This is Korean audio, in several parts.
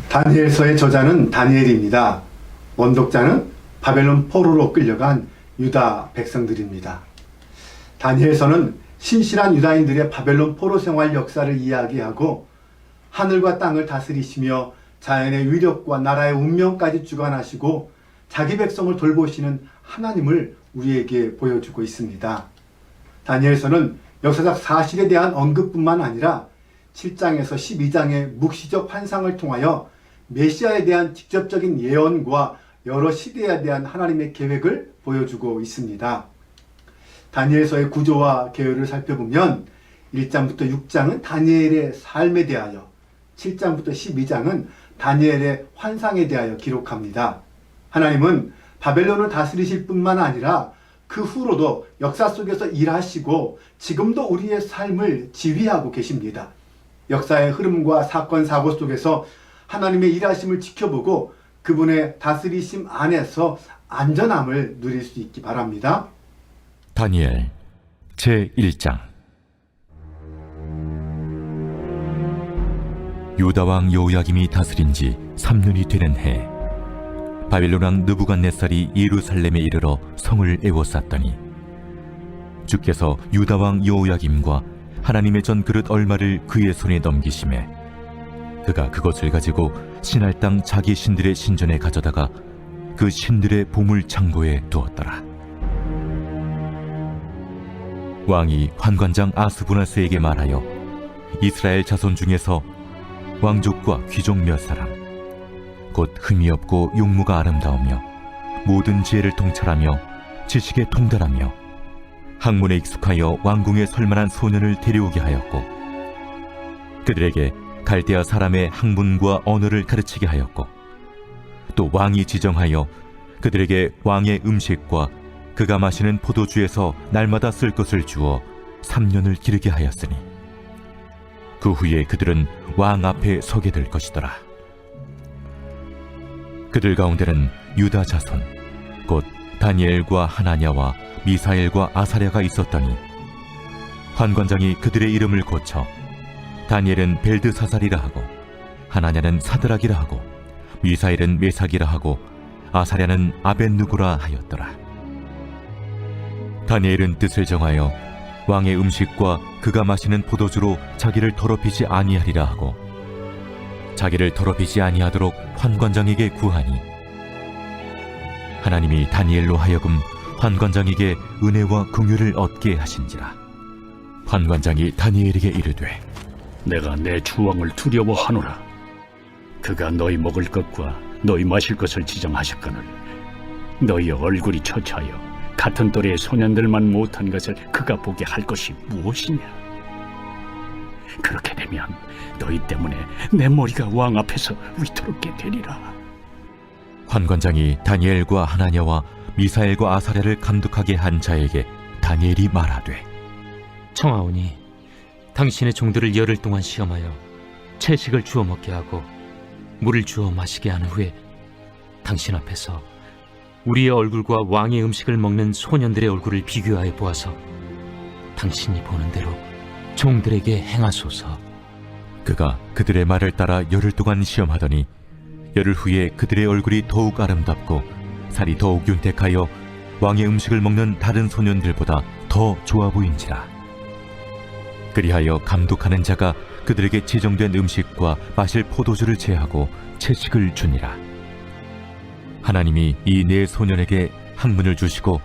다니엘서의 저자는 다니엘입니다. 원독자는 바벨론 포로로 끌려간 유다 백성들입니다. 다니엘서는 신실한 유다인들의 바벨론 포로 생활 역사를 이야기하고 하늘과 땅을 다스리시며 자연의 위력과 나라의 운명까지 주관하시고 자기 백성을 돌보시는 하나님을 우리에게 보여주고 있습니다. 다니엘서는 역사적 사실에 대한 언급뿐만 아니라 7장에서 12장의 묵시적 환상을 통하여 메시아에 대한 직접적인 예언과 여러 시대에 대한 하나님의 계획을 보여주고 있습니다. 다니엘서의 구조와 계열을 살펴보면 1장부터 6장은 다니엘의 삶에 대하여, 7장부터 12장은 다니엘의 환상에 대하여 기록합니다. 하나님은 바벨론을 다스리실 뿐만 아니라 그 후로도 역사 속에서 일하시고 지금도 우리의 삶을 지휘하고 계십니다. 역사의 흐름과 사건, 사고 속에서 하나님의 일하심을 지켜보고 그분의 다스리심 안에서 안전함을 누릴 수 있기 바랍니다. 다니엘 제1장. 유다왕 여호야김이 다스린 지 3년이 되는 해, 바빌론 왕 느부갓네살이 예루살렘에 이르러 성을 에워쌌더니 주께서 유다왕 여호야김과 하나님의 전 그릇 얼마를 그의 손에 넘기심에 그가 그것을 가지고 신할 땅 자기 신들의 신전에 가져다가 그 신들의 보물 창고에 두었더라. 왕이 환관장 아스부나스에게 말하여 이스라엘 자손 중에서 왕족과 귀족 몇 사람, 곧 흠이 없고 용모가 아름다우며 모든 지혜를 통찰하며 지식에 통달하며 학문에 익숙하여 왕궁에 설만한 소년을 데려오게 하였고, 그들에게 갈대아 사람의 학문과 언어를 가르치게 하였고, 또 왕이 지정하여 그들에게 왕의 음식과 그가 마시는 포도주에서 날마다 쓸 것을 주어 3년을 기르게 하였으니 그 후에 그들은 왕 앞에 서게 될 것이더라. 그들 가운데는 유다 자손 곧 다니엘과 하나냐와 미사엘과 아사랴가 있었더니 환관장이 그들의 이름을 고쳐 다니엘은 벨드사살이라 하고 하나냐는 사드락이라 하고 미사엘은 메삭이라 하고 아사랴는 아벳누고라 하였더라. 다니엘은 뜻을 정하여 왕의 음식과 그가 마시는 포도주로 자기를 더럽히지 아니하리라 하고 자기를 더럽히지 아니하도록 환관장에게 구하니 하나님이 다니엘로 하여금 환관장에게 은혜와 긍휼을 얻게 하신지라. 환관장이 다니엘에게 이르되 내가 내 주왕을 두려워하노라. 그가 너희 먹을 것과 너희 마실 것을 지정하셨거늘 너희의 얼굴이 처차하여 같은 또래의 소년들만 못한 것을 그가 보게 할 것이 무엇이냐? 그렇게 되면 너희 때문에 내 머리가 왕 앞에서 위태롭게 되리라. 환관장이 다니엘과 하나냐와 미사엘과 아사랴를 감독하게 한 자에게 다니엘이 말하되 청하오니 당신의 종들을 열흘 동안 시험하여 채식을 주어 먹게 하고 물을 주어 마시게 한 후에 당신 앞에서 우리의 얼굴과 왕의 음식을 먹는 소년들의 얼굴을 비교하여 보아서 당신이 보는 대로 종들에게 행하소서. 그가 그들의 말을 따라 열흘 동안 시험하더니 열흘 후에 그들의 얼굴이 더욱 아름답고 살이 더욱 윤택하여 왕의 음식을 먹는 다른 소년들보다 더 좋아 보인지라. 그리하여 감독하는 자가 그들에게 지정된 음식과 마실 포도주를 제하고 채식을 주니라. 하나님이 이 네 소년에게 학문을 주시고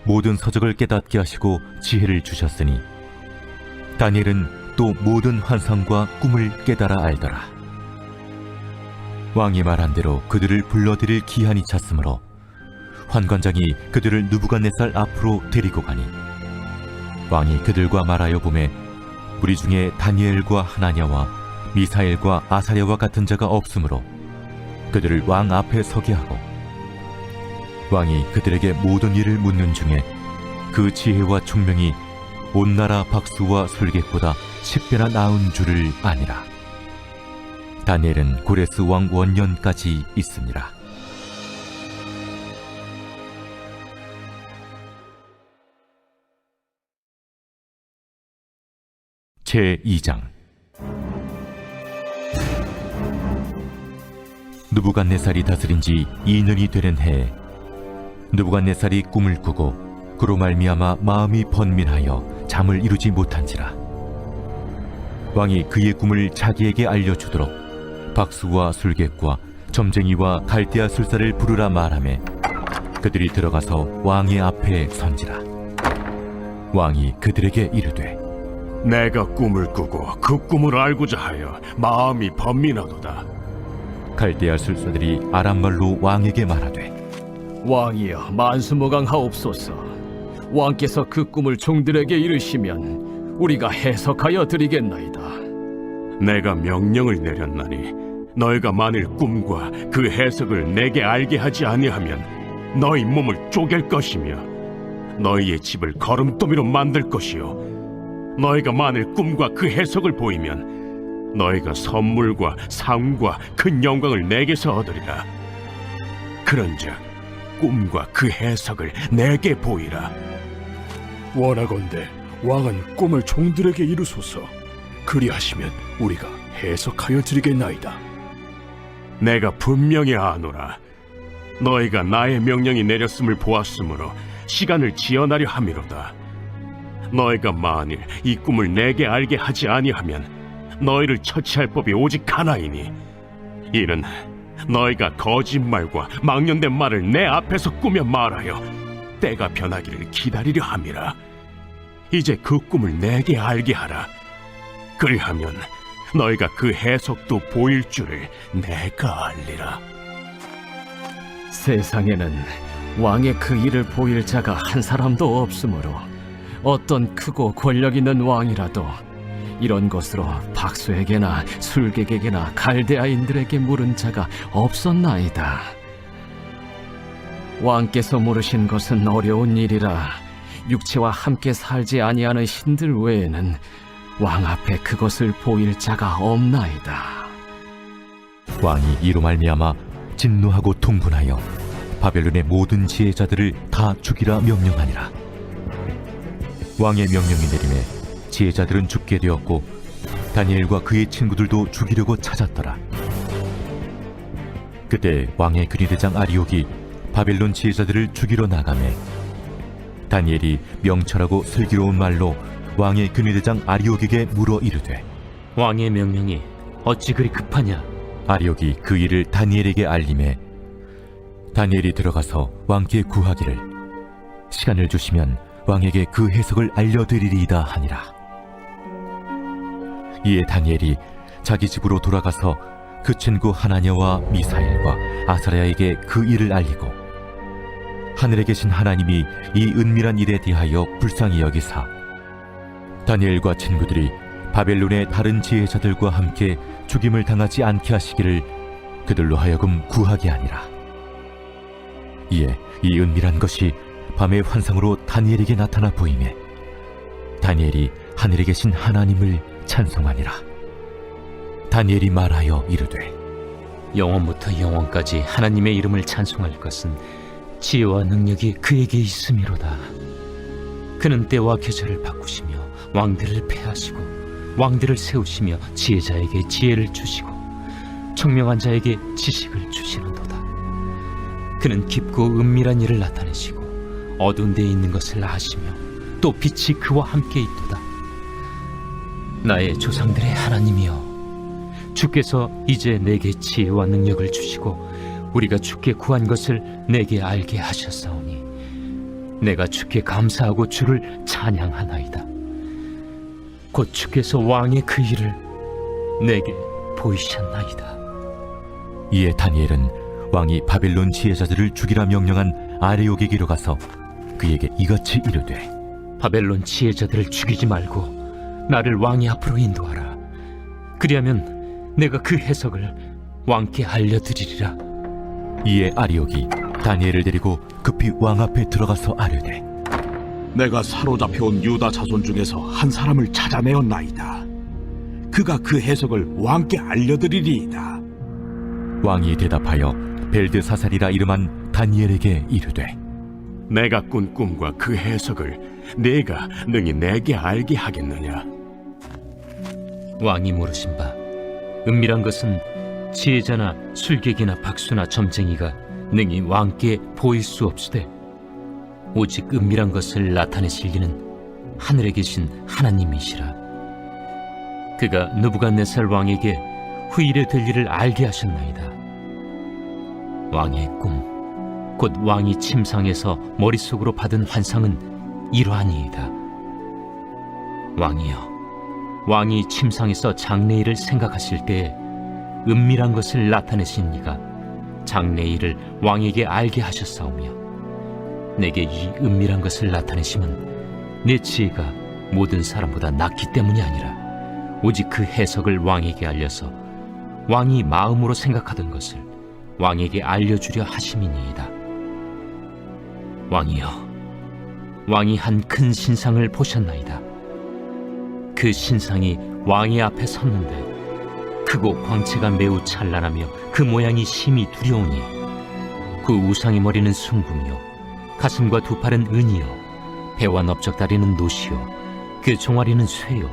모든 서적을 깨닫게 하시고 지혜를 주셨으니 다니엘은 또 모든 환상과 꿈을 깨달아 알더라. 왕이 말한 대로 그들을 불러들일 기한이 찼으므로 환관장이 그들을 느부갓네살 앞으로 데리고 가니 왕이 그들과 말하여 보매 우리 중에 다니엘과 하나냐와 미사엘과 아사랴와 같은 자가 없으므로 그들을 왕 앞에 서게 하고 왕이 그들에게 모든 일을 묻는 중에 그 지혜와 총명이 온 나라 박수와 술객보다 10배나 나은 줄을 아니라. 다니엘은 고레스 왕 원년까지 있습니다. 제2장 느부갓네살이 다스린 지 2년이 되는 해에 느부갓네살이 꿈을 꾸고 그로 말미암아 마음이 번민하여 잠을 이루지 못한지라. 왕이 그의 꿈을 자기에게 알려주도록 박수와 술객과 점쟁이와 갈대아 술사를 부르라 말하매 그들이 들어가서 왕의 앞에 선지라. 왕이 그들에게 이르되 내가 꿈을 꾸고 그 꿈을 알고자 하여 마음이 번민하도다. 갈대아 술사들이 아람말로 왕에게 말하되 왕이여 만수무강하옵소서. 왕께서 그 꿈을 종들에게 이르시면 우리가 해석하여 드리겠나이다. 내가 명령을 내렸나니 너희가 만일 꿈과 그 해석을 내게 알게 하지 아니하면 너희 몸을 쪼갤 것이며 너희의 집을 거름더미로 만들 것이요 너희가 만일 꿈과 그 해석을 보이면 너희가 선물과 상과 큰 영광을 내게서 얻으리라. 그런즉 꿈과 그 해석을 내게 보이라. 원하건대 왕은 꿈을 종들에게 이루소서. 그리하시면 우리가 해석하여 드리겠나이다. 내가 분명히 아노라. 너희가 나의 명령이 내렸음을 보았으므로 시간을 지연하려 함이로다. 너희가 만일 이 꿈을 내게 알게 하지 아니하면 너희를 처치할 법이 오직 하나이니 이는 너희가 거짓말과 망령된 말을 내 앞에서 꾸며 말하여 때가 변하기를 기다리려 함이라. 이제 그 꿈을 내게 알게 하라. 그리하면 너희가 그 해석도 보일 줄을 내가 알리라. 세상에는 왕의 그 일을 보일 자가 한 사람도 없으므로 어떤 크고 권력 있는 왕이라도 이런 것으로 박수에게나 술객에게나 갈대아인들에게 물은 자가 없었나이다. 왕께서 물으신 것은 어려운 일이라 육체와 함께 살지 아니하는 신들 외에는 왕 앞에 그것을 보일 자가 없나이다. 왕이 이로 말미암아 진노하고 통분하여 바벨론의 모든 지혜자들을 다 죽이라 명령하니라. 왕의 명령이 내림에 지혜자들은 죽게 되었고 다니엘과 그의 친구들도 죽이려고 찾았더라. 그때 왕의 근위대장 아리옥이 바벨론 지혜자들을 죽이러 나가매 다니엘이 명철하고 슬기로운 말로 왕의 근위대장 아리옥에게 물어 이르되 왕의 명령이 어찌 그리 급하냐? 아리옥이 그 일을 다니엘에게 알림해 다니엘이 들어가서 왕께 구하기를 시간을 주시면 왕에게 그 해석을 알려드리리이다 하니라. 이에 다니엘이 자기 집으로 돌아가서 그 친구 하나냐와 미사엘과 아사랴에게 그 일을 알리고 하늘에 계신 하나님이 이 은밀한 일에 대하여 불쌍히 여기사 다니엘과 친구들이 바벨론의 다른 지혜자들과 함께 죽임을 당하지 않게 하시기를 그들로 하여금 구하게 하니라. 이에 이 은밀한 것이 밤의 환상으로 다니엘에게 나타나 보이매 다니엘이 하늘에 계신 하나님을 찬송하니라. 다니엘이 말하여 이르되 영원부터 영원까지 하나님의 이름을 찬송할 것은 지혜와 능력이 그에게 있음이로다. 그는 때와 계절을 바꾸시며 왕들을 패하시고 왕들을 세우시며 지혜자에게 지혜를 주시고 청명한 자에게 지식을 주시는도다. 그는 깊고 은밀한 일을 나타내시고 어두운 데에 있는 것을 아시며 또 빛이 그와 함께 있도다. 나의 조상들의 하나님이여, 주께서 이제 내게 지혜와 능력을 주시고 우리가 주께 구한 것을 내게 알게 하셨사오니 내가 주께 감사하고 주를 찬양하나이다. 곧 주께서 왕의 그 일을 내게 보이셨나이다. 이에 다니엘은 왕이 바벨론 지혜자들을 죽이라 명령한 아레옥에게로 가서 그에게 이같이 이르되 바벨론 지혜자들을 죽이지 말고 나를 왕의 앞으로 인도하라. 그리하면 내가 그 해석을 왕께 알려드리리라. 이에 아리옥이 다니엘을 데리고 급히 왕 앞에 들어가서 아뢰되 내가 사로잡혀온 유다 자손 중에서 한 사람을 찾아내었나이다. 그가 그 해석을 왕께 알려드리리이다. 왕이 대답하여 벨드사살이라 이름한 다니엘에게 이르되 내가 꾼 꿈과 그 해석을 네가 능히 내게 알게 하겠느냐? 왕이 물으신 바 은밀한 것은 지혜자나 술객이나 박수나 점쟁이가 능히 왕께 보일 수 없으되 오직 은밀한 것을 나타내실 이는 하늘에 계신 하나님이시라. 그가 느부갓네살 왕에게 후일에 될 일을 알게 하셨나이다. 왕의 꿈, 곧 왕이 침상에서 머릿속으로 받은 환상은 이러하니이다. 왕이여, 왕이 침상에서 장래일을 생각하실 때에 은밀한 것을 나타내신 이가 장래일을 왕에게 알게 하셨사오며, 내게 이 은밀한 것을 나타내심은 내 지혜가 모든 사람보다 낫기 때문이 아니라 오직 그 해석을 왕에게 알려서 왕이 마음으로 생각하던 것을 왕에게 알려주려 하심이니이다. 왕이여, 왕이 한 큰 신상을 보셨나이다. 그 신상이 왕의 앞에 섰는데 크고 광채가 매우 찬란하며 그 모양이 심히 두려우니 그 우상의 머리는 순금이요 가슴과 두 팔은 은이요 배와 넓적다리는 노시요 그 종아리는 쇠요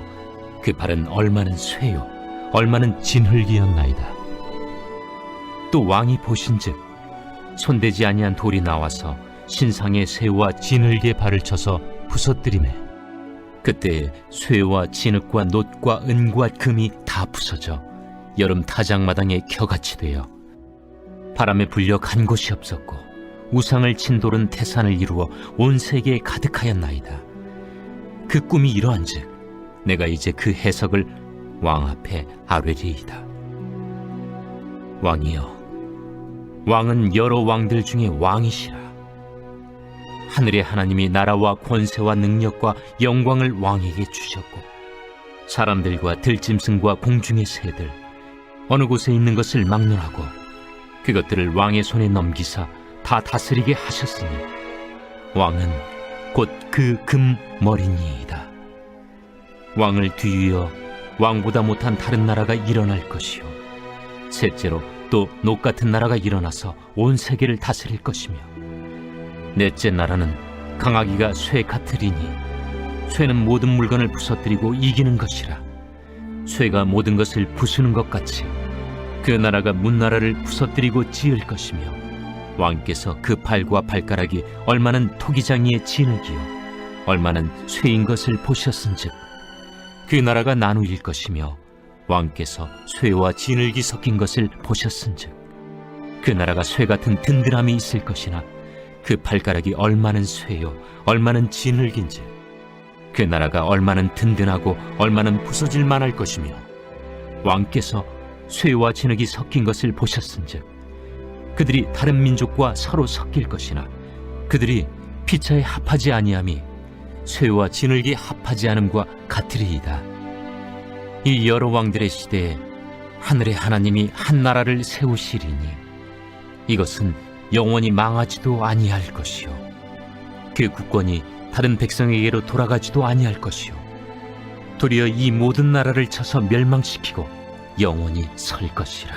그 발은 얼마는 쇠요 얼마는 진흙이었나이다. 또 왕이 보신즉 손대지 아니한 돌이 나와서 신상의 쇠와 진흙의 발을 쳐서 부서뜨리매 그때 쇠와 진흙과 놋과 은과 금이 다 부서져 여름 타작마당에 겨같이 되어 바람에 불려 간 곳이 없었고 우상을 친 돌은 태산을 이루어 온 세계에 가득하였나이다. 그 꿈이 이러한즉 내가 이제 그 해석을 왕 앞에 아뢰리이다. 왕이여, 왕은 여러 왕들 중에 왕이시라. 하늘의 하나님이 나라와 권세와 능력과 영광을 왕에게 주셨고 사람들과 들짐승과 공중의 새들 어느 곳에 있는 것을 막론하고 그것들을 왕의 손에 넘기사 다 다스리게 하셨으니 왕은 곧 그 금머리니이다. 왕을 뒤이어 왕보다 못한 다른 나라가 일어날 것이요 셋째로 또 녹 같은 나라가 일어나서 온 세계를 다스릴 것이며 넷째 나라는 강하기가 쇠 같으리니 쇠는 모든 물건을 부서뜨리고 이기는 것이라. 쇠가 모든 것을 부수는 것 같이 그 나라가 문나라를 부서뜨리고 지을 것이며 왕께서 그 팔과 발가락이 얼마는 토기장이의 진흙이요 얼마는 쇠인 것을 보셨은즉 그 나라가 나누일 것이며 왕께서 쇠와 진흙이 섞인 것을 보셨은즉 그 나라가 쇠 같은 든든함이 있을 것이나 그 발가락이 얼마는 쇠요 얼마는 진흙인지 그 나라가 얼마는 든든하고 얼마는 부서질 만할 것이며 왕께서 쇠와 진흙이 섞인 것을 보셨은즉 그들이 다른 민족과 서로 섞일 것이나 그들이 피차에 합하지 아니함이 쇠와 진흙이 합하지 않음과 같으리이다. 이 여러 왕들의 시대에 하늘의 하나님이 한 나라를 세우시리니 이것은 영원히 망하지도 아니할 것이요 그 국권이 다른 백성에게로 돌아가지도 아니할 것이요 도리어 이 모든 나라를 쳐서 멸망시키고 영원히 설 것이라.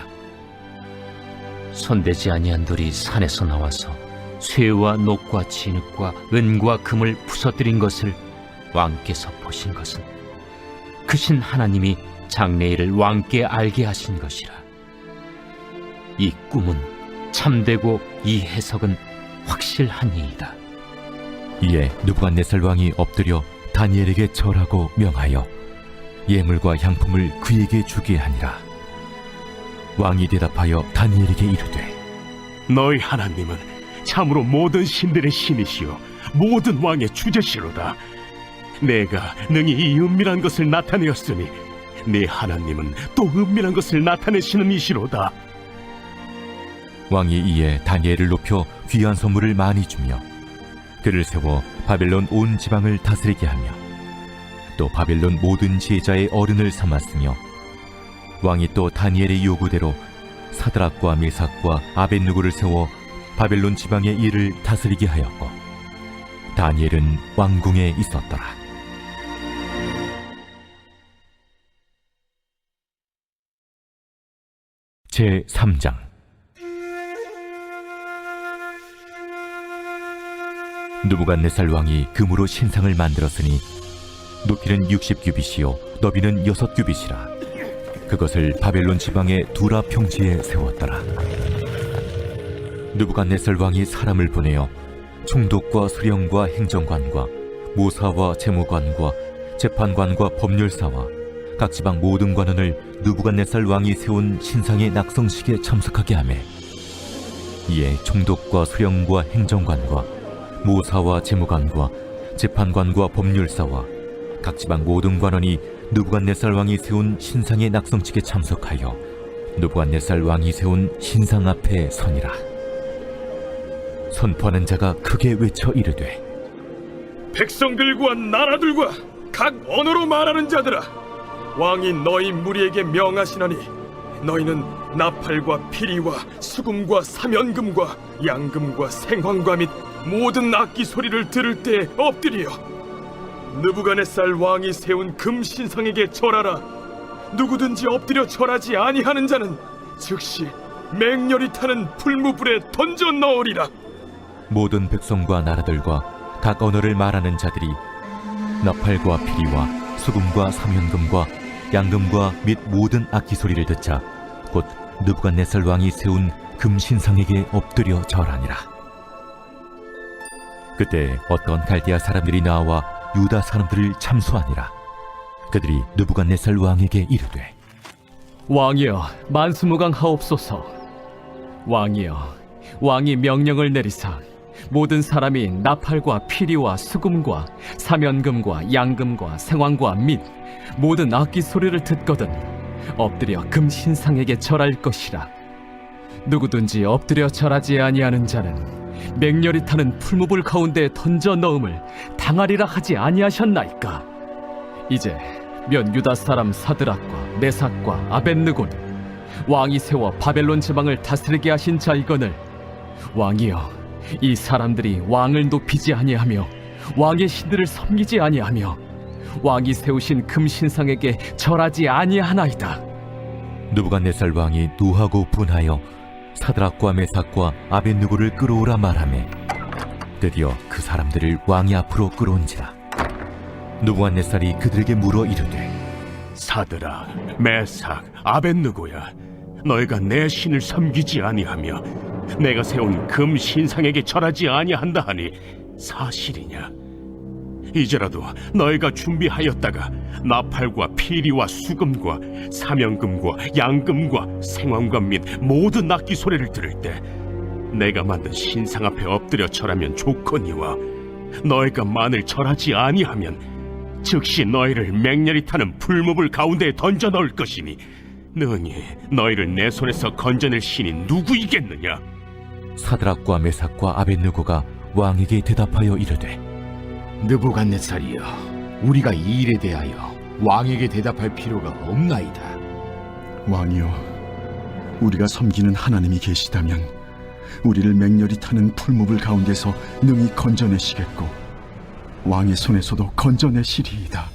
손대지 아니한 돌이 산에서 나와서 쇠와 녹과 진흙과 은과 금을 부서뜨린 것을 왕께서 보신 것은 크신 하나님이 장래일을 왕께 알게 하신 것이라. 이 꿈은 참되고 이 해석은 확실하니이다. 이에 느부갓네살 왕이 엎드려 다니엘에게 절하고 명하여 예물과 향품을 그에게 주게 하니라. 왕이 대답하여 다니엘에게 이르되 너희 하나님은 참으로 모든 신들의 신이시요 모든 왕의 주제시로다. 내가 능히 이 은밀한 것을 나타내었으니 네 하나님은 또 은밀한 것을 나타내시는 이시로다. 왕이 이에 다니엘을 높여 귀한 선물을 많이 주며 그를 세워 바벨론 온 지방을 다스리게 하며 또 바벨론 모든 지혜자의 어른을 삼았으며 왕이 또 다니엘의 요구대로 사드락과 메삭과 아벳느고를 세워 바벨론 지방의 일을 다스리게 하였고 다니엘은 왕궁에 있었더라. 제3장 느부갓네살 왕이 금으로 신상을 만들었으니 높이는 60규빗이요 너비는 6규빗이라. 그것을 바벨론 지방의 두라 평지에 세웠더라. 느부갓네살 왕이 사람을 보내어 총독과 수령과 행정관과 모사와 재무관과 재판관과 법률사와 각 지방 모든 관원을 느부갓네살 왕이 세운 신상의 낙성식에 참석하게 하매, 이에 총독과 수령과 행정관과 모사와 재무관과 재판관과 법률사와 각 지방 모든 관원이 느부갓네살 왕이 세운 신상의 낙성식에 참석하여 느부갓네살 왕이 세운 신상 앞에 서니라. 선포하는 자가 크게 외쳐 이르되, 백성들과 나라들과 각 언어로 말하는 자들아, 왕이 너희 무리에게 명하시나니 너희는 나팔과 피리와 수금과 사면금과 양금과 생황과 및 모든 악기 소리를 들을 때 엎드려 느부갓네살 왕이 세운 금 신상에게 절하라. 누구든지 엎드려 절하지 아니하는 자는 즉시 맹렬히 타는 풀무불에 던져 넣으리라. 모든 백성과 나라들과 각 언어를 말하는 자들이 나팔과 피리와 수금과 사면금과 양금과 및 모든 악기 소리를 듣자 곧 느부갓네살 왕이 세운 금신상에게 엎드려 절하니라. 그때 어떤 갈대아 사람들이 나와 유다 사람들을 참수하니라. 그들이 느부갓네살 왕에게 이르되, 왕이여, 만수무강하옵소서. 왕이여, 왕이 명령을 내리사 모든 사람이 나팔과 피리와 수금과 사면금과 양금과 생황과 및 모든 악기 소리를 듣거든 엎드려 금신상에게 절할 것이라. 누구든지 엎드려 절하지 아니하는 자는 맹렬히 타는 풀무불 가운데 던져 넣음을 당하리라 하지 아니하셨나이까. 이제 면 유다 사람 사드락과 메삭과 아벳느고는 왕이 세워 바벨론 지방을 다스리게 하신 자이거늘, 왕이여, 이 사람들이 왕을 높이지 아니하며 왕의 신들을 섬기지 아니하며 왕이 세우신 금신상에게 절하지 아니하나이다. 느부갓네살 왕이 노하고 분하여 사드락과 메삭과 아벳느고를 끌어오라 말하매, 드디어 그 사람들을 왕이 앞으로 끌어온지라. 느부갓네살이 그들에게 물어 이르되, 사드락, 메삭, 아벳느고야, 너희가 내 신을 섬기지 아니하며 내가 세운 금 신상에게 절하지 아니한다 하니 사실이냐? 이제라도 너희가 준비하였다가 나팔과 피리와 수금과 사면금과 양금과 생황금 및 모든 악기 소리를 들을 때 내가 만든 신상 앞에 엎드려 절하면 좋거니와, 너희가 만일 절하지 아니하면 즉시 너희를 맹렬히 타는 풀무불 가운데에 던져 넣을 것이니, 능히 너희를 내 손에서 건져낼 신이 누구이겠느냐? 사드락과 메삭과 아벳느고가 왕에게 대답하여 이르되, 느부갓네살이여, 우리가 이 일에 대하여 왕에게 대답할 필요가 없나이다. 왕이여, 우리가 섬기는 하나님이 계시다면 우리를 맹렬히 타는 풀무불 가운데서 능히 건져내시겠고 왕의 손에서도 건져내시리이다.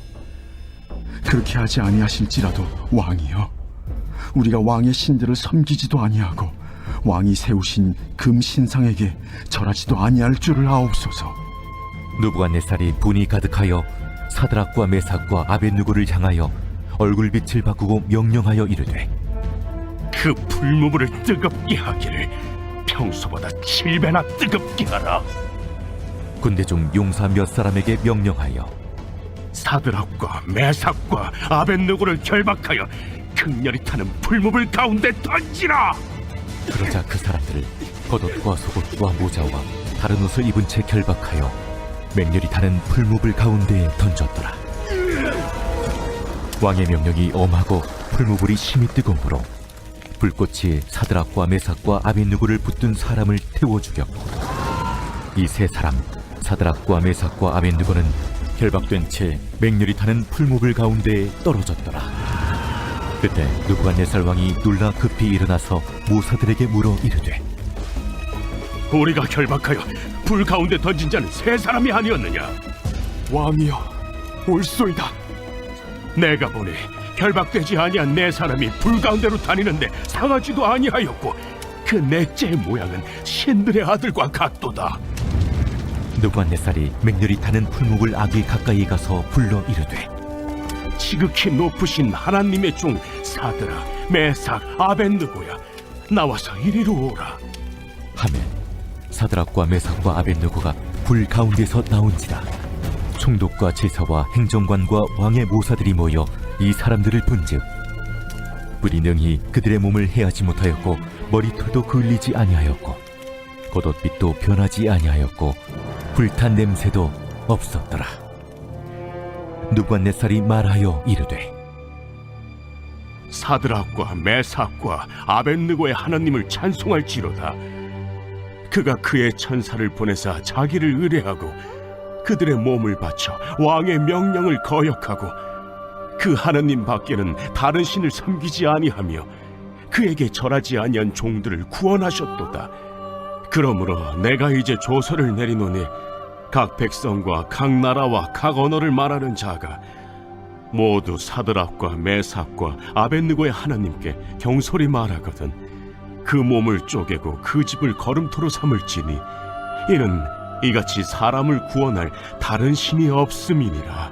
그렇게 하지 아니하실지라도 왕이여, 우리가 왕의 신들을 섬기지도 아니하고 왕이 세우신 금 신상에게 절하지도 아니할 줄을 아옵소서. 느부갓네살이 분이 가득하여 사드락과 메삭과 아벳느고를 향하여 얼굴빛을 바꾸고 명령하여 이르되, 그 풀무불을 뜨겁게 하기를 평소보다 7배나 뜨겁게 하라. 군대 중 용사 몇 사람에게 명령하여 사드락과 메삭과 아벳느고를 결박하여 극렬히 타는 풀무불 가운데 던지라. 그러자 그 사람들을 겉옷과 속옷과 모자와 다른 옷을 입은 채 결박하여 맹렬히 타는 풀무불 가운데에 던졌더라. 왕의 명령이 엄하고 풀무불이 심히 뜨거우므로 불꽃이 사드락과 메삭과 아벳느고를 붙든 사람을 태워 죽였고, 이 세 사람 사드락과 메삭과 아벳느고는 결박된 채 맹렬히 타는 풀무불 가운데에 떨어졌더라. 그때 느부갓네살 왕이 놀라 급히 일어나서 모사들에게 물어 이르되, 우리가 결박하여 불 가운데 던진 자는 세 사람이 아니었느냐? 왕이여, 옳소이다. 내가 보니 결박되지 아니한 네 사람이 불 가운데로 다니는데 상하지도 아니하였고, 그 넷째의 모양은 신들의 아들과 같도다. 느부갓네살이 맹렬히 타는 풀무불 아귀 가까이 가서 불러 이르되, 지극히 높으신 하나님의 종 사드라, 메삭, 아벳느고야, 나와서 이리로 오라. 하매 사드락과 메삭과 아벳느고가 불 가운데서 나온지라. 총독과 제사와 행정관과 왕의 모사들이 모여 이 사람들을 본즉 불이 능히 그들의 몸을 해하지 못하였고 머리털도 그을리지 아니하였고 겉옷빛도 변하지 아니하였고 불탄 냄새도 없었더라. 느부갓네살이 말하여 이르되 사드락과 메삭과 아벳느고의 하나님을 찬송할지로다. 그가 그의 천사를 보내사 자기를 의뢰하고 그들의 몸을 바쳐 왕의 명령을 거역하고 그 하나님 밖에는 다른 신을 섬기지 아니하며 그에게 절하지 아니한 종들을 구원하셨도다. 그러므로 내가 이제 조서를 내리노니 각 백성과 각 나라와 각 언어를 말하는 자가 모두 사드락과 메삭과 아벳느고의 하나님께 경솔히 말하거든 그 몸을 쪼개고 그 집을 거름토로 삼을지니 이는 이같이 사람을 구원할 다른 신이 없음이니라.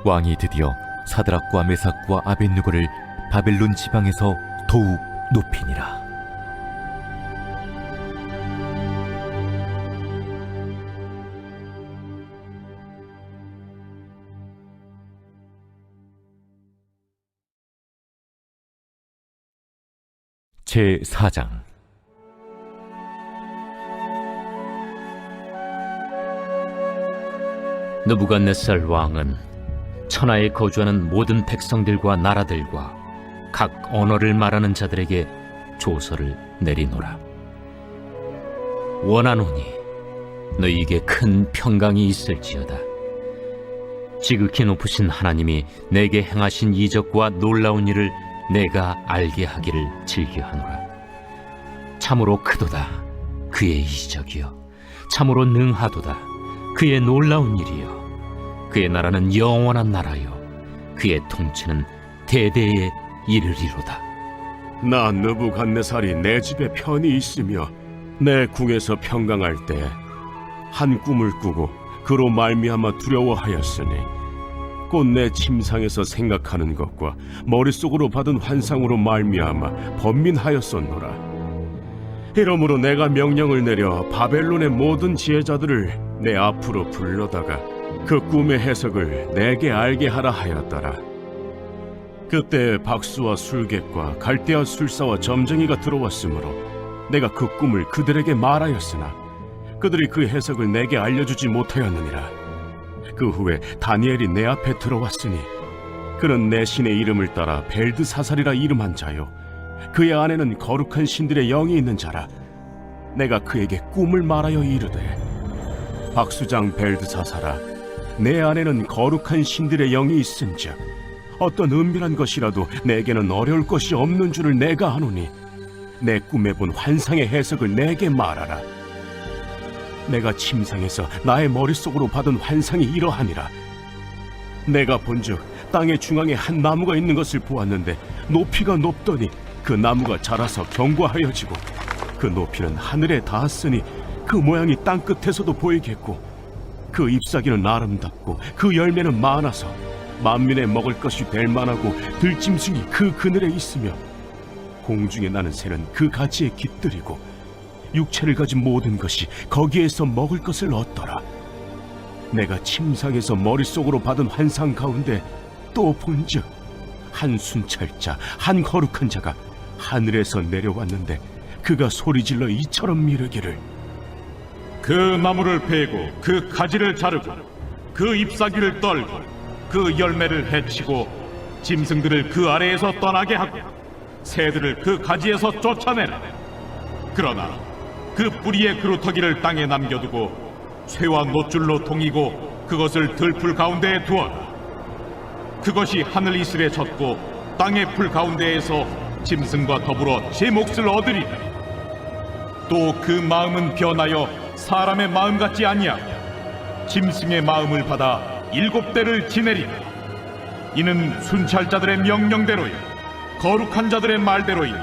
왕이 드디어 사드락과 메삭과 아벳느고를 바벨론 지방에서 더욱 높이니라. 제4장. 느부갓네살 왕은 천하에 거주하는 모든 백성들과 나라들과 각 언어를 말하는 자들에게 조서를 내리노라. 원하노니 너희에게 큰 평강이 있을지어다. 지극히 높으신 하나님이 내게 행하신 이적과 놀라운 일을 내가 알게 하기를 즐겨하노라. 참으로 크도다 그의 이적이요 참으로 능하도다 그의 놀라운 일이요 그의 나라는 영원한 나라요 그의 통치는 대대에 이르리로다. 나 느부갓네살이 내 집에 편히 있으며 내 궁에서 평강할 때 한 꿈을 꾸고 그로 말미암아 두려워하였으니 곧 내 침상에서 생각하는 것과 머릿속으로 받은 환상으로 말미암아 번민하였었노라. 이러므로 내가 명령을 내려 바벨론의 모든 지혜자들을 내 앞으로 불러다가 그 꿈의 해석을 내게 알게 하라 하였더라. 그때 박수와 술객과 갈대아 술사와 점쟁이가 들어왔으므로 내가 그 꿈을 그들에게 말하였으나 그들이 그 해석을 내게 알려주지 못하였느니라. 그 후에 다니엘이 내 앞에 들어왔으니 그는 내 신의 이름을 따라 벨드사살이라 이름한 자요 그의 안에는 거룩한 신들의 영이 있는 자라. 내가 그에게 꿈을 말하여 이르되 박수장 벨드사살아, 내 안에는 거룩한 신들의 영이 있은즉 어떤 은밀한 것이라도 내게는 어려울 것이 없는 줄을 내가 아노니 내 꿈에 본 환상의 해석을 내게 말하라. 내가 침상에서 나의 머릿속으로 받은 환상이 이러하니라. 내가 본즉 땅의 중앙에 한 나무가 있는 것을 보았는데 높이가 높더니 그 나무가 자라서 견고하여지고 그 높이는 하늘에 닿았으니 그 모양이 땅 끝에서도 보이겠고 그 잎사귀는 아름답고 그 열매는 많아서 만민의 먹을 것이 될 만하고 들짐승이 그 그늘에 있으며 공중에 나는 새는 그 가지에 깃들이고 육체를 가진 모든 것이 거기에서 먹을 것을 얻더라. 내가 침상에서 머릿속으로 받은 환상 가운데 또 본즉 한 순찰자, 한 거룩한 자가 하늘에서 내려왔는데 그가 소리질러 이처럼 미르기를 그 나무를 베고 그 가지를 자르고 그 잎사귀를 떨고 그 열매를 해치고 짐승들을 그 아래에서 떠나게 하고 새들을 그 가지에서 쫓아내라. 그러나 그 뿌리의 그루터기를 땅에 남겨두고 쇠와 노줄로 동이고 그것을 들풀 가운데에 두어라. 그것이 하늘 이슬에 젖고 땅의 풀 가운데에서 짐승과 더불어 제 몫을 얻으리라. 또 그 마음은 변하여 사람의 마음 같지 아니하고 짐승의 마음을 받아 7대를 지내리라. 이는 순찰자들의 명령대로요 거룩한 자들의 말대로이니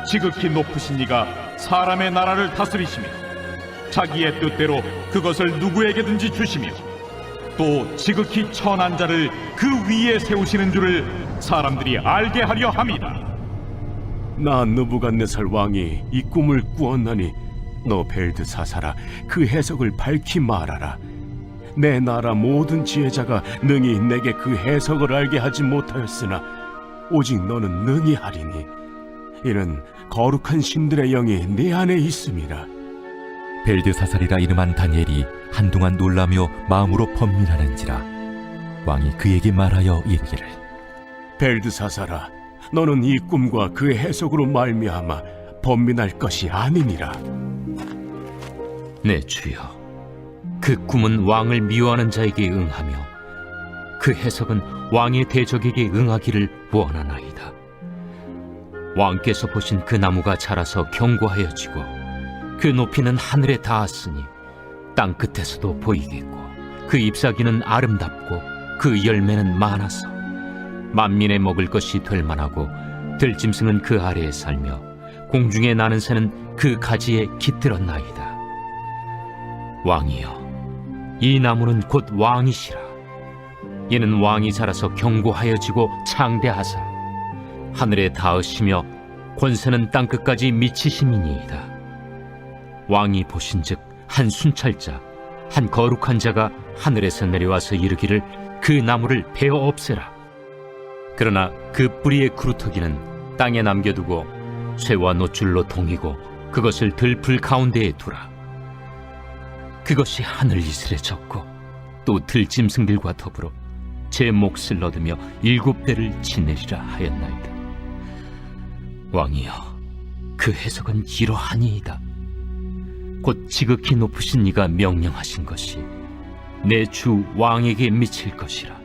지극히 높으신 이가 사람의 나라를 다스리시며 자기의 뜻대로 그것을 누구에게든지 주시며 또 지극히 천한 자를 그 위에 세우시는 줄을 사람들이 알게 하려 함이다. 나 느부갓네살 왕이 이 꿈을 꾸었나니 너 벨드사사라 그 해석을 밝히 말하라. 내 나라 모든 지혜자가 능히 내게 그 해석을 알게 하지 못하였으나 오직 너는 능히 하리니 이는 거룩한 신들의 영이 네 안에 있음이라. 벨드사살이라 이름한 다니엘이 한동안 놀라며 마음으로 번민하는지라. 왕이 그에게 말하여 이르기를, 벨드사사라, 너는 이 꿈과 그 해석으로 말미암아 번민할 것이 아니니라. 내 주여, 그 꿈은 왕을 미워하는 자에게 응하며 그 해석은 왕의 대적에게 응하기를 원하나이다. 왕께서 보신 그 나무가 자라서 견고하여지고 그 높이는 하늘에 닿았으니 땅 끝에서도 보이겠고 그 잎사귀는 아름답고 그 열매는 많아서 만민의 먹을 것이 될 만하고 들짐승은 그 아래에 살며 공중에 나는 새는 그 가지에 깃들었나이다. 왕이여, 이 나무는 곧 왕이시라. 이는 왕이 자라서 견고하여지고 창대하사 하늘에 닿으시며 권세는 땅끝까지 미치심이니이다. 왕이 보신즉 한 순찰자, 한 거룩한 자가 하늘에서 내려와서 이르기를 그 나무를 베어 없애라. 그러나 그 뿌리의 그루터기는 땅에 남겨두고 쇠와 노줄로 동이고 그것을 들풀 가운데에 두라. 그것이 하늘 이슬에 젖고 또 들짐승들과 더불어 제 몫을 얻으며 7배를 지내리라 하였나이다. 왕이여, 그 해석은 이러하니이다. 곧 지극히 높으신 이가 명령하신 것이 내 주 왕에게 미칠 것이라.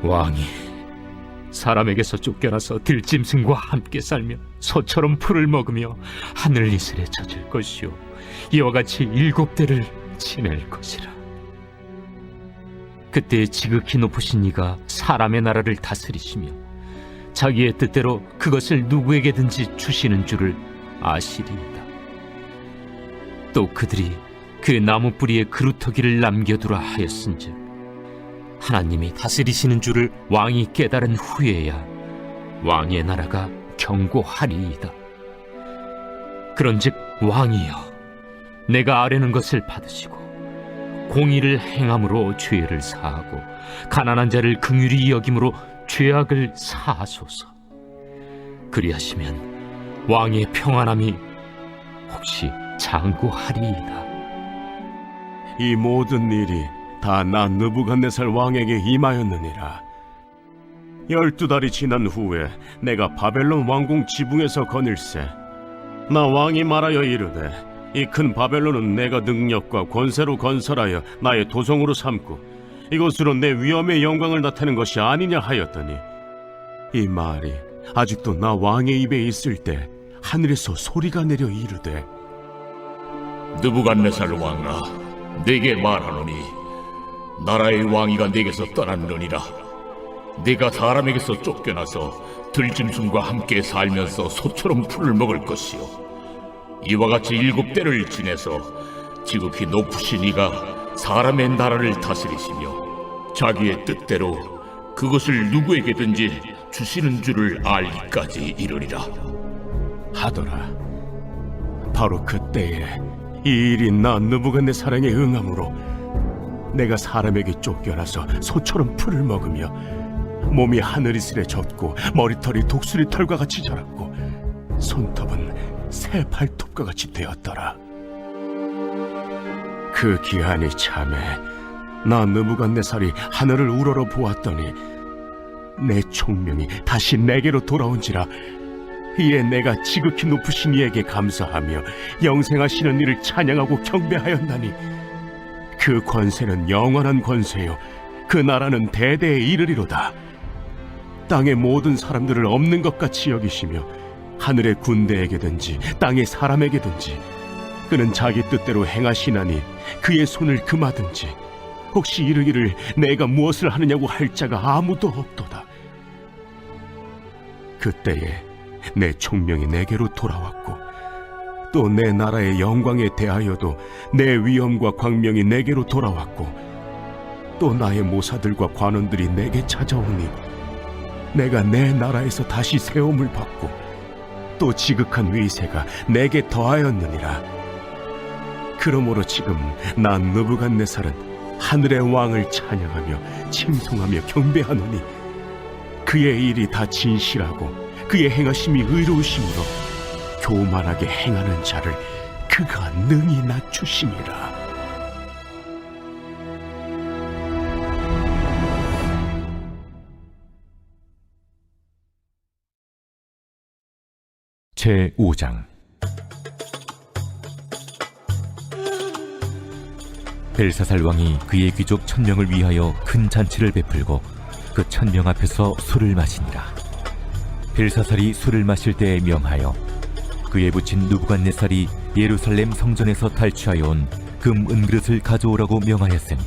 왕이 사람에게서 쫓겨나서 들짐승과 함께 살며 소처럼 풀을 먹으며 하늘 이슬에 젖을 것이요 이와 같이 7대를 지낼 것이라. 그때 지극히 높으신 이가 사람의 나라를 다스리시며 자기의 뜻대로 그것을 누구에게든지 주시는 줄을 아시리이다. 또 그들이 그 나무 뿌리에 그루터기를 남겨두라 하였은즉 하나님이 다스리시는 줄을 왕이 깨달은 후에야 왕의 나라가 견고하리이다. 그런즉 왕이여, 내가 아뢰는 것을 받으시고 공의를 행함으로 죄를 사하고 가난한 자를 긍휼히 여김으로 죄악을 사하소서. 그리하시면 왕의 평안함이 혹시 장구하리이다. 이 모든 일이 다 나 느부갓네살 왕에게 임하였느니라. 12달이 지난 후에 내가 바벨론 왕궁 지붕에서 거닐세. 나 왕이 말하여 이르되 이 큰 바벨론은 내가 능력과 권세로 건설하여 나의 도성으로 삼고 이곳으로 내 위엄의 영광을 나타내는 것이 아니냐 하였더니 이 말이 아직도 나 왕의 입에 있을 때 하늘에서 소리가 내려 이르되, 느부갓네살 왕아, 네게 말하노니 나라의 왕위가 네게서 떠났느니라. 네가 사람에게서 쫓겨나서 들짐승과 함께 살면서 소처럼 풀을 먹을 것이요 이와 같이 7대를 지내서 지극히 높으신 이가 사람의 나라를 다스리시며 자기의 뜻대로 그것을 누구에게든지 주시는 줄을 알기까지 이르리라 하더라. 바로 그때에 이 일이 나 느부갓네살에게 응함으로 내가 사람에게 쫓겨나서 소처럼 풀을 먹으며 몸이 하늘이슬에 젖고 머리털이 독수리 털과 같이 자랐고 손톱은 새 발톱과 같이 되었더라. 그 기한이 참에 나 느부갓네살이 하늘을 우러러 보았더니 내 총명이 다시 내게로 돌아온지라. 이에 내가 지극히 높으신 이에게 감사하며 영생하시는 이를 찬양하고 경배하였나니 그 권세는 영원한 권세요 그 나라는 대대에 이르리로다. 땅의 모든 사람들을 없는 것 같이 여기시며 하늘의 군대에게든지 땅의 사람에게든지 그는 자기 뜻대로 행하시나니 그의 손을 금하든지 혹시 이르기를 내가 무엇을 하느냐고 할 자가 아무도 없도다. 그때에 내 총명이 내게로 돌아왔고 또 내 나라의 영광에 대하여도 내 위엄과 광명이 내게로 돌아왔고 또 나의 모사들과 관원들이 내게 찾아오니 내가 내 나라에서 다시 세움을 받고 또 지극한 위세가 내게 더하였느니라. 그러므로 지금 난 느부갓네살은 하늘의 왕을 찬양하며 칭송하며 경배하노니 그의 일이 다 진실하고 그의 행하심이 의로우심으로 교만하게 행하는 자를 그가 능히 낮추심이라. 제5장 벨사살 왕이 그의 귀족 1000명을 위하여 큰 잔치를 베풀고 그 1000명 앞에서 술을 마시니라. 벨사살이 술을 마실 때에 명하여 그의 부친 느부갓네살이 예루살렘 성전에서 탈취하여 온 금 은그릇을 가져오라고 명하였으니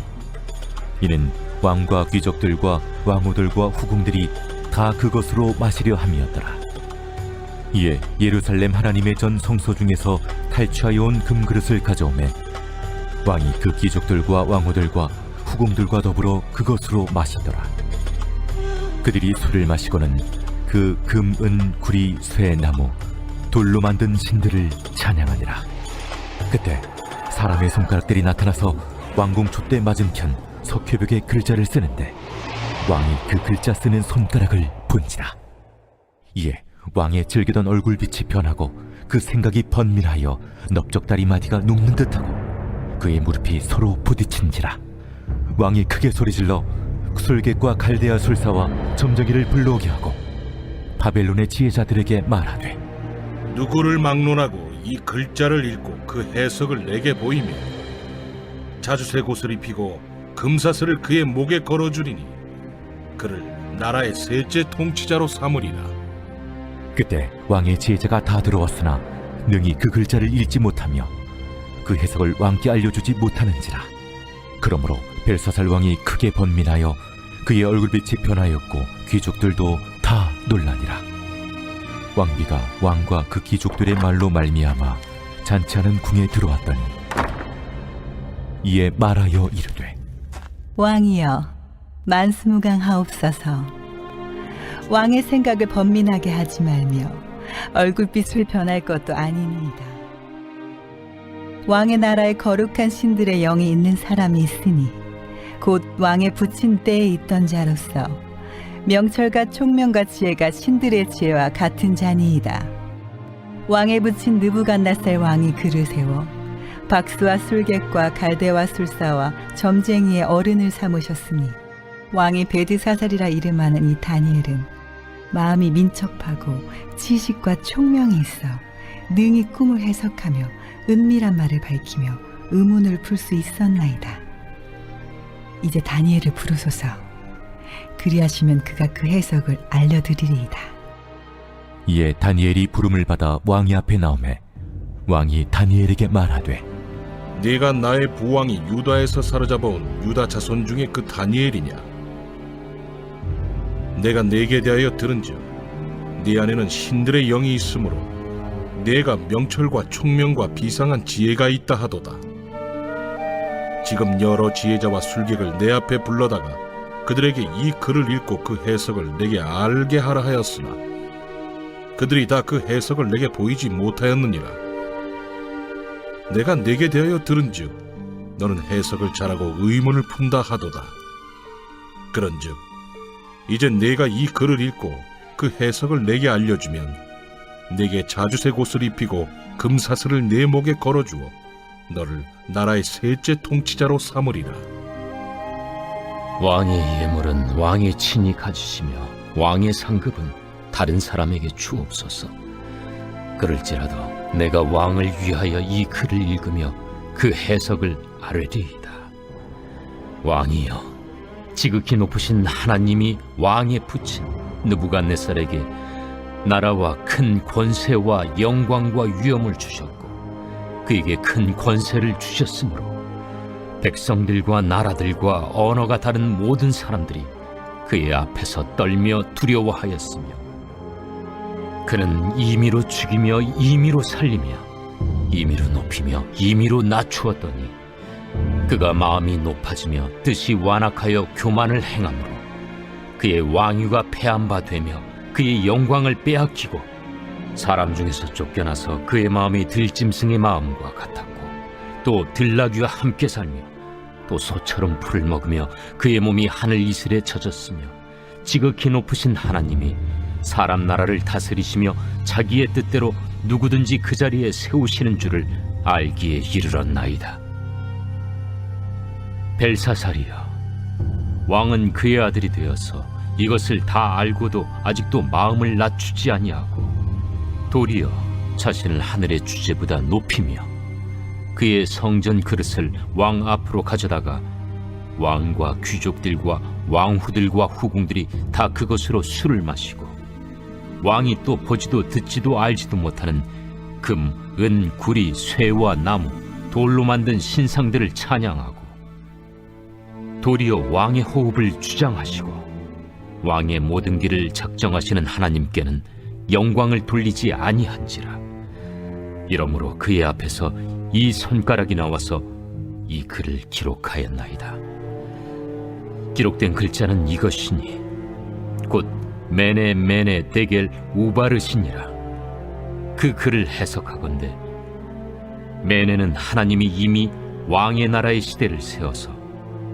이는 왕과 귀족들과 왕후들과 후궁들이 다 그것으로 마시려 함이었더라. 이에 예루살렘 하나님의 전 성소 중에서 탈취하여 온 금그릇을 가져오매 왕이 그 귀족들과 왕후들과 후궁들과 더불어 그것으로 마시더라. 그들이 술을 마시고는 그 금, 은, 구리, 쇠, 나무, 돌로 만든 신들을 찬양하니라. 그때 사람의 손가락들이 나타나서 왕궁 촛대 맞은편 석회벽에 글자를 쓰는데 왕이 그 글자 쓰는 손가락을 본지라. 이에 왕의 즐기던 얼굴빛이 변하고 그 생각이 번민하여 넓적다리 마디가 눕는 듯하고 그의 무릎이 서로 부딪힌지라. 왕이 크게 소리질러 술객과 갈대아 술사와 점쟁이를 불러오게 하고 바벨론의 지혜자들에게 말하되 누구를 막론하고 이 글자를 읽고 그 해석을 내게 보이며 자주색 옷을 입히고 금사슬을 그의 목에 걸어주리니 그를 나라의 셋째 통치자로 삼으리라. 그때 왕의 지혜자가 다 들어왔으나 능히 그 글자를 읽지 못하며 그 해석을 왕께 알려주지 못하는지라. 그러므로 벨사살 왕이 크게 번민하여 그의 얼굴빛이 변하였고 귀족들도 다 놀라니라. 왕비가 왕과 그 귀족들의 말로 말미암아 잔치하는 궁에 들어왔더니 이에 말하여 이르되 왕이여 만수무강하옵소서. 왕의 생각을 번민하게 하지 말며 얼굴빛을 변할 것도 아니니이다. 왕의 나라에 거룩한 신들의 영이 있는 사람이 있으니 곧 왕의 부친 때에 있던 자로서 명철과 총명과 지혜가 신들의 지혜와 같은 자니이다. 왕의 부친 느부갓네살 왕이 그를 세워 박수와 술객과 갈대와 술사와 점쟁이의 어른을 삼으셨으니 왕이 베드사살이라 이름하는 이 다니엘은 마음이 민첩하고 지식과 총명이 있어 능히 꿈을 해석하며 은밀한 말을 밝히며 의문을 풀 수 있었나이다. 이제 다니엘을 부르소서. 그리하시면 그가 그 해석을 알려드리리이다. 이에 다니엘이 부름을 받아 왕이 앞에 나오매 왕이 다니엘에게 말하되 네가 나의 부왕이 유다에서 사로잡아온 유다 자손 중에 그 다니엘이냐? 내가 네게 대하여 들은즉 네 안에는 신들의 영이 있으므로 네가 명철과 총명과 비상한 지혜가 있다 하도다. 지금 여러 지혜자와 술객을 내 앞에 불러다가 그들에게 이 글을 읽고 그 해석을 내게 알게 하라 하였으나 그들이 다 그 해석을 내게 보이지 못하였느니라. 내가 네게 대하여 들은즉 너는 해석을 잘하고 의문을 푼다 하도다. 그런즉 이제 네가 이 글을 읽고 그 해석을 내게 알려주면 네게 자주색 옷을 입히고 금사슬을 네 목에 걸어주어 너를 나라의 셋째 통치자로 삼으리라. 왕의 예물은 왕이 친히 가지시며 왕의 상급은 다른 사람에게 주옵소서. 그럴지라도 내가 왕을 위하여 이 글을 읽으며 그 해석을 아뢰리이다. 왕이여, 지극히 높으신 하나님이 왕의 부친 느부갓네살에게 나라와 큰 권세와 영광과 위엄을 주셨고 그에게 큰 권세를 주셨으므로 백성들과 나라들과 언어가 다른 모든 사람들이 그의 앞에서 떨며 두려워하였으며 그는 임의로 죽이며 임의로 살리며 임의로 높이며 임의로 낮추었더니 그가 마음이 높아지며 뜻이 완악하여 교만을 행함으로 그의 왕위가 패한 바 되며 그의 영광을 빼앗기고 사람 중에서 쫓겨나서 그의 마음이 들짐승의 마음과 같았고 또 들나귀와 함께 살며 또 소처럼 풀을 먹으며 그의 몸이 하늘 이슬에 젖었으며 지극히 높으신 하나님이 사람 나라를 다스리시며 자기의 뜻대로 누구든지 그 자리에 세우시는 줄을 알기에 이르렀나이다. 벨사살이여, 왕은 그의 아들이 되어서 이것을 다 알고도 아직도 마음을 낮추지 아니하고 도리어 자신을 하늘의 주제보다 높이며 그의 성전 그릇을 왕 앞으로 가져다가 왕과 귀족들과 왕후들과 후궁들이 다 그것으로 술을 마시고 왕이 또 보지도 듣지도 알지도 못하는 금, 은, 구리, 쇠와 나무, 돌로 만든 신상들을 찬양하고 도리어 왕의 호흡을 주장하시고 왕의 모든 길을 작정하시는 하나님께는 영광을 돌리지 아니한지라. 이러므로 그의 앞에서 이 손가락이 나와서 이 글을 기록하였나이다. 기록된 글자는 이것이니 곧 메네 메네 데겔 우바르시니라. 그 글을 해석하건대 메네는 하나님이 이미 왕의 나라의 시대를 세워서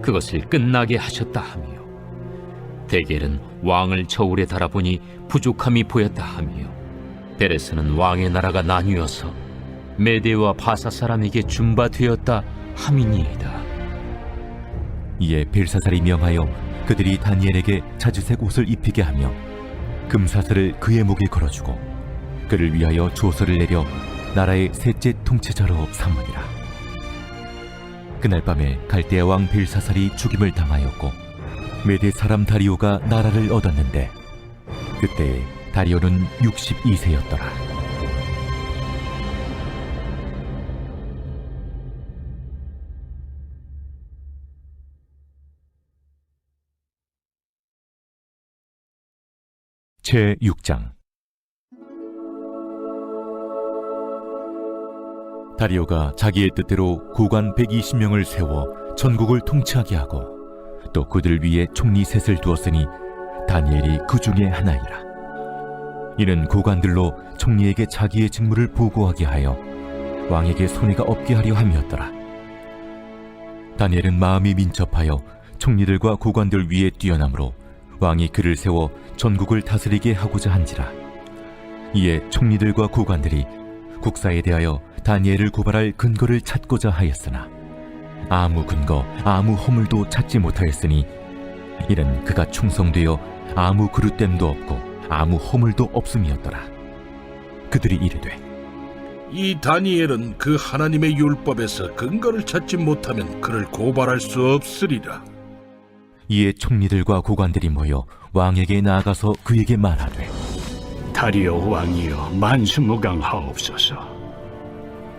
그것을 끝나게 하셨다 하며 데겔은 왕을 저울에 달아보니 부족함이 보였다 하며 베레스는 왕의 나라가 나뉘어서 메대와 바사 사람에게 준바되었다 함이니이다. 이에 벨사살이 명하여 그들이 다니엘에게 자주색 옷을 입히게 하며 금사슬을 그의 목에 걸어주고 그를 위하여 조서를 내려 나라의 셋째 통치자로 삼으니라. 그날 밤에 갈대아 왕 벨사살이 죽임을 당하였고 메대 사람 다리오가 나라를 얻었는데 그때 다리오는 62세였더라. 제6장. 다리오가 자기의 뜻대로 고관 120명을 세워 전국을 통치하게 하고 또 그들 위에 총리 셋을 두었으니 다니엘이 그 중에 하나이라. 이는 고관들로 총리에게 자기의 직무를 보고하게 하여 왕에게 손해가 없게 하려 함이었더라. 다니엘은 마음이 민첩하여 총리들과 고관들 위에 뛰어나므로 왕이 그를 세워 전국을 다스리게 하고자 한지라. 이에 총리들과 고관들이 국사에 대하여 다니엘을 고발할 근거를 찾고자 하였으나 아무 근거, 아무 허물도 찾지 못하였으니 이는 그가 충성되어 아무 그릇됨도 없고 아무 허물도 없음이었더라. 그들이 이르되 이 다니엘은 그 하나님의 율법에서 근거를 찾지 못하면 그를 고발할 수 없으리라. 이에 총리들과 고관들이 모여 왕에게 나아가서 그에게 말하되 다리오 왕이여 만수무강하옵소서.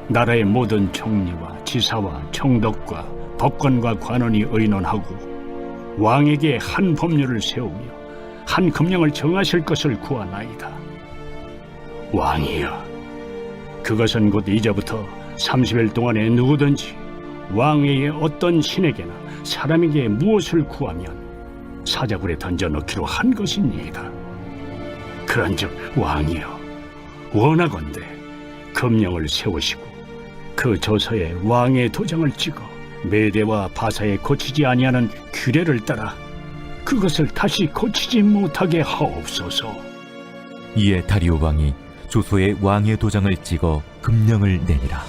나라의 모든 총리와 지사와 총독과 법관과 관원이 의논하고 왕에게 한 법률을 세우며 한 금령을 정하실 것을 구하나이다. 왕이여, 그것은 곧 이제부터 30일 동안에 누구든지 왕에게 어떤 신에게나 사람에게 무엇을 구하면 사자굴에 던져 넣기로 한 것이니이다. 그런즉 왕이여, 원하건대 금령을 세우시고 그 조서에 왕의 도장을 찍어 메대와 바사에 고치지 아니하는 규례를 따라 그것을 다시 고치지 못하게 하옵소서. 이에 다리오 왕이 조서에 왕의 도장을 찍어 금령을 내니라.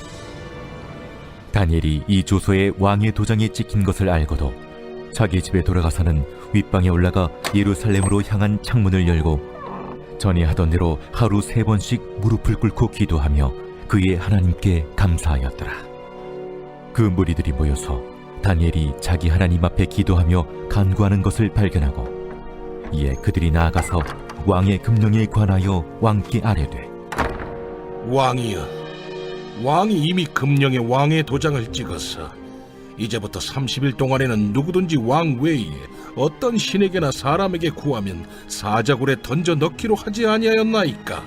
다니엘이 이 조서에 왕의 도장이 찍힌 것을 알고도 자기 집에 돌아가서는 윗방에 올라가 예루살렘으로 향한 창문을 열고 전에 하던 대로 하루 3번씩 무릎을 꿇고 기도하며 그의 하나님께 감사하였더라. 그 무리들이 모여서 다니엘이 자기 하나님 앞에 기도하며 간구하는 것을 발견하고 이에 그들이 나아가서 왕의 금령에 관하여 왕께 아뢰되 왕이여, 왕이 이미 금령에 왕의 도장을 찍어서 이제부터 30일 동안에는 누구든지 왕 외에 어떤 신에게나 사람에게 구하면 사자굴에 던져 넣기로 하지 아니하였나이까?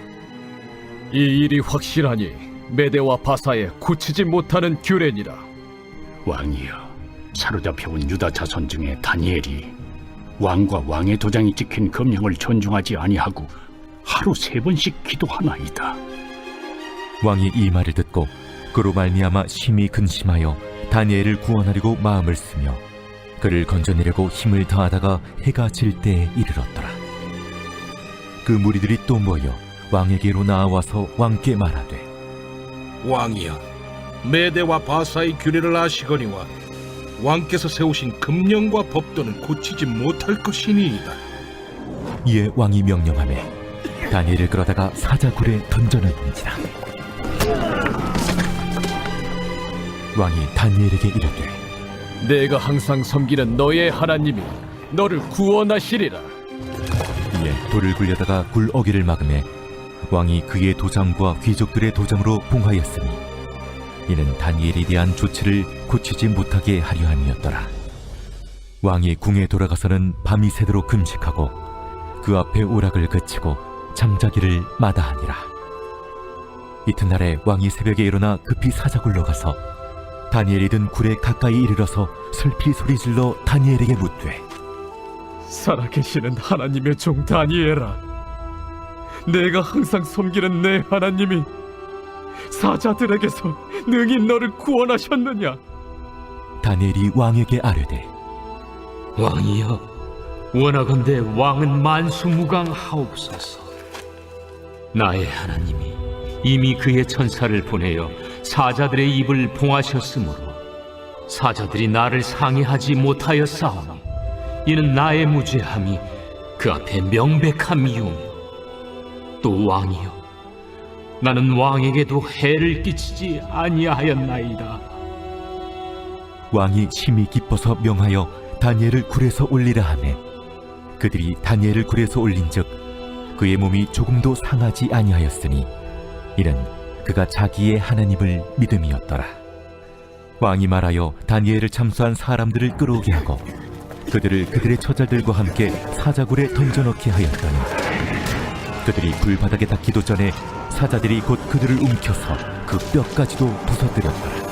이 일이 확실하니 메대와 바사에 고치지 못하는 규례니라. 왕이여, 사로잡혀온 유다 자손 중에 다니엘이 왕과 왕의 도장이 찍힌 금령을 존중하지 아니하고 하루 3번씩 기도하나이다. 왕이 이 말을 듣고 그로 말미암아 심히 근심하여 다니엘을 구원하려고 마음을 쓰며 그를 건져내려고 힘을 다하다가 해가 질 때에 이르렀더라. 그 무리들이 또 모여 왕에게로 나아와서 왕께 말하되, 왕이여, 메대와 바사의 규례를 아시거니와 왕께서 세우신 금령과 법도는 고치지 못할 것이니이다. 이에 왕이 명령하매 다니엘을 끌어다가 사자굴에 던져넣은지라. 왕이 다니엘에게 이르되, 내가 항상 섬기는 너의 하나님이 너를 구원하시리라. 이에 돌을 굴려다가 굴 어귀를 막음에 왕이 그의 도장과 귀족들의 도장으로 봉하였으니 이는 다니엘에 대한 조치를 고치지 못하게 하려 함이었더라. 왕이 궁에 돌아가서는 밤이 새도록 금식하고 그 앞에 오락을 그치고 잠자기를 마다하니라. 이튿날에 왕이 새벽에 일어나 급히 사자굴로 가서 다니엘이 든 굴에 가까이 이르러서 슬피 소리질러 다니엘에게 묻되, 살아계시는 하나님의 종 다니엘아, 내가 항상 섬기는 내 하나님이 사자들에게서 능히 너를 구원하셨느냐? 다니엘이 왕에게 아뢰되, 왕이여, 원하건대 왕은 만수무강하옵소서. 나의 하나님이 이미 그의 천사를 보내어 사자들의 입을 봉하셨으므로 사자들이 나를 상해하지 못하였사오니 이는 나의 무죄함이 그 앞에 명백함이오며, 또 왕이여, 나는 왕에게도 해를 끼치지 아니하였나이다. 왕이 심히 기뻐서 명하여 다니엘을 굴에서 올리라 하매 그들이 다니엘을 굴에서 올린즉 그의 몸이 조금도 상하지 아니하였으니 이는 그가 자기의 하나님을 믿음이었더라. 왕이 말하여 다니엘을 참수한 사람들을 끌어오게 하고 그들을 그들의 처자들과 함께 사자굴에 던져넣게 하였더니 그들이 불바닥에 닿기도 전에 사자들이 곧 그들을 움켜서 그 뼈까지도 부서뜨렸더라.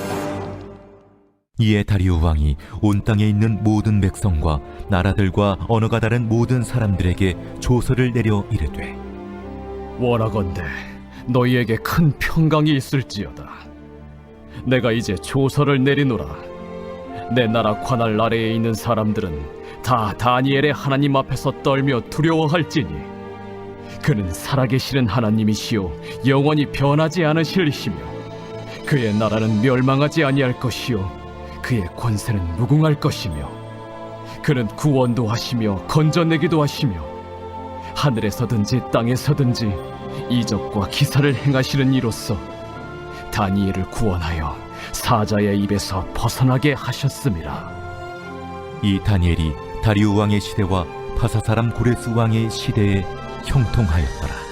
이에 다리오 왕이 온 땅에 있는 모든 백성과 나라들과 언어가 다른 모든 사람들에게 조서를 내려 이르되, 원하건대 너희에게 큰 평강이 있을지어다. 내가 이제 조서를 내리노라. 내 나라 관할 아래에 있는 사람들은 다 다니엘의 하나님 앞에서 떨며 두려워할지니 그는 살아계시는 하나님이시요 영원히 변하지 않으실이시며 그의 나라는 멸망하지 아니할 것이요 그의 권세는 무궁할 것이며 그는 구원도 하시며 건져내기도 하시며 하늘에서든지 땅에서든지 이적과 기사를 행하시는 이로써 다니엘을 구원하여 사자의 입에서 벗어나게 하셨음이라. 이 다니엘이 다리오 왕의 시대와 파사 사람 고레스 왕의 시대에 형통하였더라.